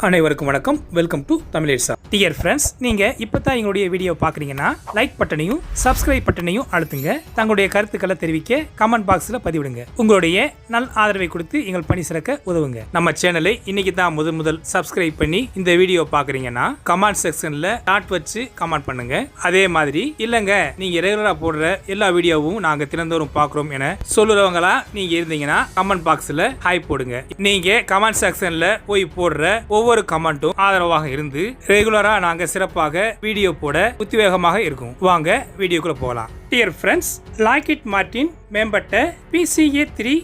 அனைவருக்கும் வணக்கம். Welcome to தமிழேசா. டியர் ஃப்ரெண்ட்ஸ், நீங்க இப்பதான் எங்களுடைய வீடியோ பாக்குறீங்கன்னா லைக் பட்டனையும் சப்ஸ்கிரைப் பட்டனையும் அழுத்துங்க. தங்களுடைய கருத்துக்களை தெரிவிக்க கமெண்ட் பாக்ஸ்ல பதிவிடுங்க. உங்களுடைய நல் ஆதரவை கொடுத்து எங்கள் பணி சிறக்க உதவுங்க. நம்ம சேனலை இன்னைக்கு தான் முதல் சப்ஸ்கிரைப் பண்ணி இந்த வீடியோ பாக்குறீங்கன்னா கமெண்ட் செக்ஷன்ல டாட் வச்சு கமெண்ட் பண்ணுங்க. அதே மாதிரி இல்லங்க நீங்க ரெகுலரா போடுற எல்லா வீடியோவும் நாங்க தினந்தோறும் பாக்குறோம் என சொல்லுறவங்களா நீங்க இருந்தீங்கன்னா கமெண்ட் பாக்ஸ்ல ஹாய் போடுங்க. நீங்க கமெண்ட் செக்ஷன்ல போய் போடுற ஒவ்வொரு கமெண்ட்டும் ஆதரவாக இருந்து ரெகுலரா நாங்க சிறப்பாக வீடியோ போட உத்வேகமாக இருக்கும். வாங்க வீடியோக்குள்ள போகலாம். டியர் ஃப்ரெண்ட்ஸ், லாக்ஹீட் மார்ட்டின் மேம்பட்ட PCA3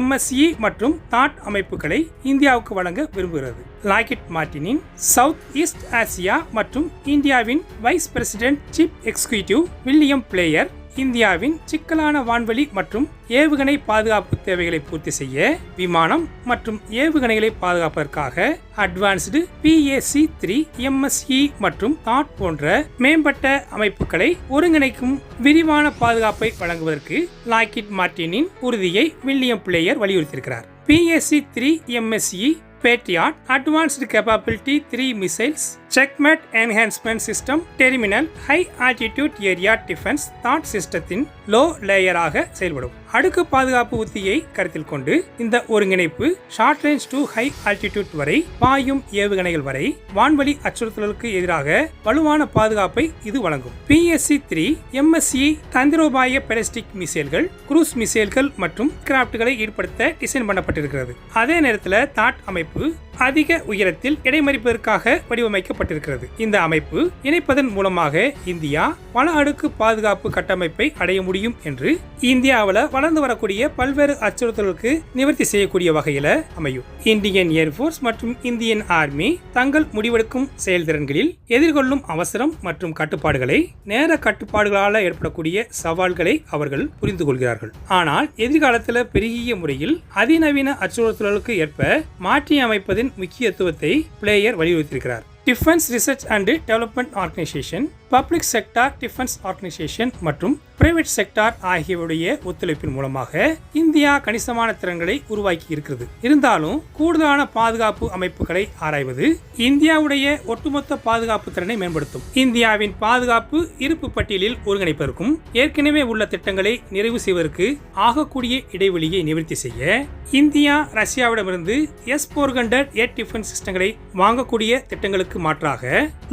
MSE மற்றும் தாட் அமைப்புகளை இந்தியாவுக்கு வழங்க விரும்புகிறது. லாக்ஹீட் மார்ட்டினின் சவுத் ஈஸ்ட் ஆசியா மற்றும் இந்தியாவின் vice president chief executive William player இந்தியாவின் சிக்கலான வான்வெளி மற்றும் ஏவுகணை பாதுகாப்பு தேவைகளை பூர்த்தி செய்ய விமானம் மற்றும் ஏவுகணைகளை பாதுகாப்பதற்காக அட்வான்ஸ்டு PAC3 MSE மற்றும் தாட் போன்ற மேம்பட்ட அமைப்புகளை ஒருங்கிணைக்கும் விரிவான பாதுகாப்பை வழங்குவதற்கு லாக்ஹீட் மார்ட்டினின் உறுதியை வில்லியம் பிளேயர் வலியுறுத்தியிருக்கிறார். PAC3 MSE Patriot Advanced Capability 3 Missiles Checkmate Enhancement System Terminal High Altitude Area Defense Thought சிஸ்டத்தின் லோ லேயராக செயல்படும் அடுக்கு பாதுகாப்பு உத்தியை கருத்தில் கொண்டு இந்த ஒருங்கிணைப்பு short range to high altitude வரை பாயும் ஏவுகணைகள் வரை வான்வெளி அச்சுறுத்தலுக்கு எதிராக வலுவான பாதுகாப்பை இது வழங்கும். PAC3 MSE தந்திரோபாய பெலஸ்டிக் மிசைல்கள், குரூஸ் மிசைல்கள் மற்றும் கிராப்ட்களை ஈடுபடுத்த டிசைன் பண்ணப்பட்டிருக்கிறது. அதே நேரத்தில் தாட் அமைப்பு அதிக உயரத்தில் இடைமறிப்பதற்காக வடிவமைக்கப்பட்டிருக்கிறது. இந்த அமைப்பு இணைப்பதன் மூலமாக இந்தியா பல அடுக்கு பாதுகாப்பு கட்டமைப்பை அடைய முடியும் என்று இந்தியாவில் வளர்ந்து வரக்கூடிய பல்வேறு அச்சுறுத்தல்களுக்கு நிவர்த்தி செய்யக்கூடிய வகையில் அமையும். இந்தியன் ஏர்போர்ஸ் மற்றும் இந்தியன் ஆர்மி தங்கள் முடிவெடுக்கும் செயல்திறன்களில் எதிர்கொள்ளும் அவசரம் மற்றும் கட்டுப்பாடுகளை நேர கட்டுப்பாடுகளால் ஏற்படக்கூடிய சவால்களை அவர்கள் புரிந்து கொள்கிறார்கள். ஆனால் எதிர்காலத்தில் பெருகிய முறையில் அதிநவீன அச்சுறுத்தல்களுக்கு ஏற்ப மாற்றி அமைப்பதின் முக்கியத்துவத்தை பிளேயர் வலியுறுத்தியிருக்கிறார். Defence research and development organisation, public sector defence organisation மற்றும் பிரைவேட் செக்டார் ஆகியவருடைய ஒத்துழைப்பின் மூலமாக இந்தியா கணிசமான திறன்களை உருவாக்கி இருக்கிறது. இருந்தாலும் கூடுதலான பாதுகாப்பு அமைப்புகளை ஆராய்வது இந்தியாவுடைய ஒட்டுமொத்த பாதுகாப்பு திறனை மேம்படுத்தும். இந்தியாவின் பாதுகாப்பு இருப்பு பட்டியலில் ஒருங்கிணைப்பதற்கும் ஏற்கனவே உள்ள திட்டங்களை நிறைவு செய்வதற்கு ஆகக்கூடிய இடைவெளியை நிவர்த்தி செய்ய இந்தியா ரஷ்யாவிடமிருந்து S-400 ஏர் டிஃபென்ஸ் சிஸ்டங்களை வாங்கக்கூடிய திட்டங்களுக்கு மாற்றாக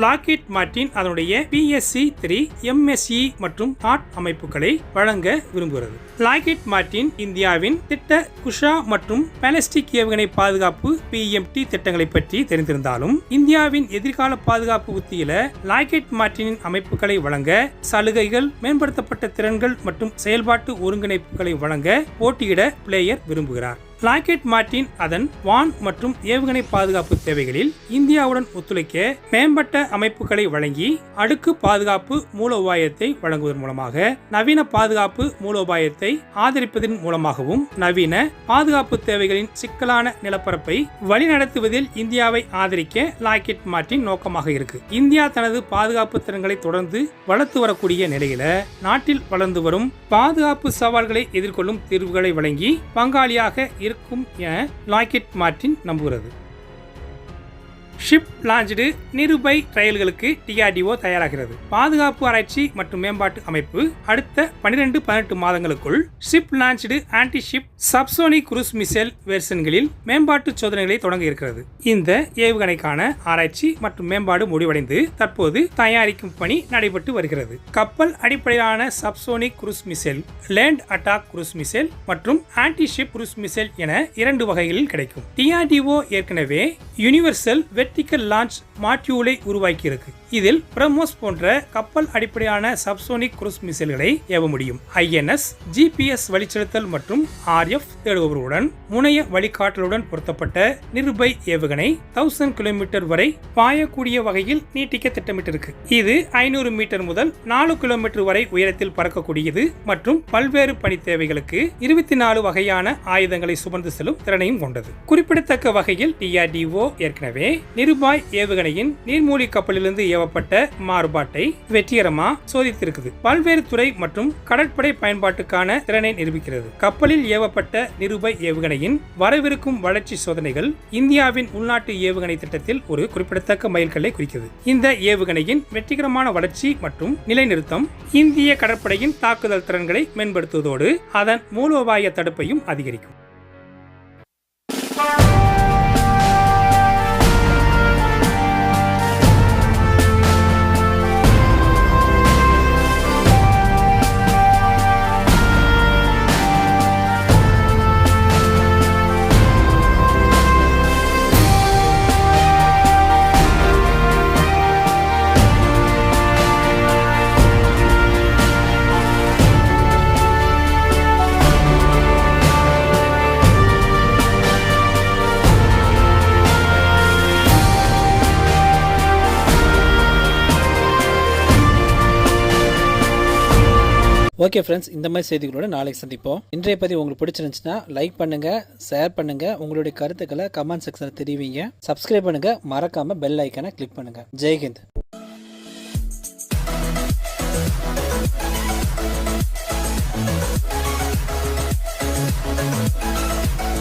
லாக்ஹீட் மார்ட்டின் அதனுடைய PAC3 MSE மற்றும் தாட் அமைப்புகளை வழங்க விரும்புகிறது. லாக்ஹீட் மார்ட்டின் இந்தியாவின் திட்ட குஷா மற்றும் பாலிஸ்டிக் ஏவுகணை பாதுகாப்பு PMT திட்டங்களை பற்றி தெரிந்திருந்தாலும் இந்தியாவின் எதிர்கால பாதுகாப்பு உத்தியில லாக்ஹீட் மார்ட்டினின் அமைப்புகளை வழங்க சலுகைகள், மேம்படுத்தப்பட்ட திறன்கள் மற்றும் செயல்பாட்டு ஒருங்கிணைப்புகளை வழங்க போட்டியிட பிளேயர் விரும்புகிறார். லாக்ஹீட் மார்ட்டின் அதன் வான் மற்றும் ஏவுகணை பாதுகாப்பு தேவைகளில் இந்தியாவுடன் ஒத்துழைக்க மேம்பட்ட அமைப்புகளை வழங்கி அடுக்கு பாதுகாப்பு மூலோபாயத்தை வழங்குவதன் மூலமாக நவீன பாதுகாப்பு மூலோபாயத்தை ஆதரிப்பதன் மூலமாகவும் நவீன பாதுகாப்பு தேவைகளின் சிக்கலான நிலப்பரப்பை வழிநடத்துவதில் இந்தியாவை ஆதரிக்க லாக்ஹீட் மார்ட்டின் நோக்கமாக இருக்கு. இந்தியா தனது பாதுகாப்பு திறன்களை தொடர்ந்து வளர்த்து வரக்கூடிய நிலையில நாட்டில் வளர்ந்து வரும் பாதுகாப்பு சவால்களை எதிர்கொள்ளும் தீர்வுகளை வழங்கி பங்காளியாக இருக்கும் என லாக்ஹீட் மார்ட்டின் நம்புகிறது. ஷிப் லான்ச்டு நிருபை ட்ரையல்களுக்கு DRDO தயாராகிறது. பாதுகாப்பு ஆராய்ச்சி மற்றும் மேம்பாட்டு அமைப்பு அடுத்த 12-18 மாதங்களுக்குள் ship launched anti ship subsonic cruise missile வெர்ஷன்களில் மேம்பாட்டு சோதனைகளை தொடங்க இருக்கிறது. இந்த ஏவுகணைக்கான ஆராய்ச்சி மற்றும் மேம்பாடு முடிவடைந்து தற்போது தயாரிக்கும் பணி நடைபெற்று வருகிறது. கப்பல் அடிப்படையிலான subsonic cruise missile, land attack cruise missile மற்றும் ஆன்டி ஷிப் குரூஸ் மிசைல் என 2 வகைகளில் கிடைக்கும். DRDO ஏற்கனவே யுனிவர்சல் வெர்டிகல் லான்ச் மாட்யூலை உருவாக்கியிருக்கு. இதில் பிரம்மோஸ் போன்ற கப்பல் அடிப்படையான சப்சோனிக் குரூஸ் மிசைல்களை ஏவ முடியும். INS GPS வழிச்செலுத்தல் மற்றும் RF தேடுபவர்களுடன் முனைய வழிகாட்டலுடன் பொருத்தப்பட்ட நிருபை ஏவுகணை 1000 கிலோமீட்டர் வரை பாயக்கூடிய வகையில் நீட்டிக்க திட்டமிட்டிருக்கு. இது 500 மீட்டர் முதல் 4 கிலோமீட்டர் வரை உயரத்தில் பறக்கக்கூடியது மற்றும் பல்வேறு பணி தேவைகளுக்கு 24 வகையான ஆயுதங்களை சுமந்து செல்லும் திறனையும் கொண்டது. குறிப்பிடத்தக்க வகையில் DRDO ஏற்கனவே நிருபாய் ஏவுகணையின் நீர்மூழ்கி கப்பலிலிருந்து ஏவப்பட்ட மாறுபாட்டை வெற்றிகரமா சோதித்திருக்குது. பல்வேறு துறை மற்றும் கடற்படை பயன்பாட்டுக்கான திறனை நிரூபிக்கிறது. கப்பலில் ஏவப்பட்ட நிருபாய் ஏவுகணையின் வரவிருக்கும் வளர்ச்சி சோதனைகள் இந்தியாவின் உள்நாட்டு ஏவுகணை திட்டத்தில் ஒரு குறிப்பிடத்தக்க மைல்கல்லை குறிக்கிறது. இந்த ஏவுகணையின் வெற்றிகரமான வளர்ச்சி மற்றும் நிலைநிறுத்தம் இந்திய கடற்படையின் தாக்குதல் திறன்களை மேம்படுத்துவதோடு அதன் மூலோபாய தடுப்பையும் அதிகரிக்கும். ஓகே ஃப்ரெண்ட்ஸ், இந்த மாதிரி செய்திகளோட நாளைக்கு சந்திப்போம். இன்றைய பதிவு உங்களுக்கு பிடிச்சிருந்துச்சுன்னா லைக் பண்ணுங்க, ஷேர் பண்ணுங்க, உங்களுடைய கருத்துக்களை கமெண்ட் செக்ஷனில் தெரிவிங்க. சப்ஸ்கிரைப் பண்ணுங்க, மறக்காம பெல் ஐக்கானை கிளிக் பண்ணுங்க. ஜெய்ஹிந்த்.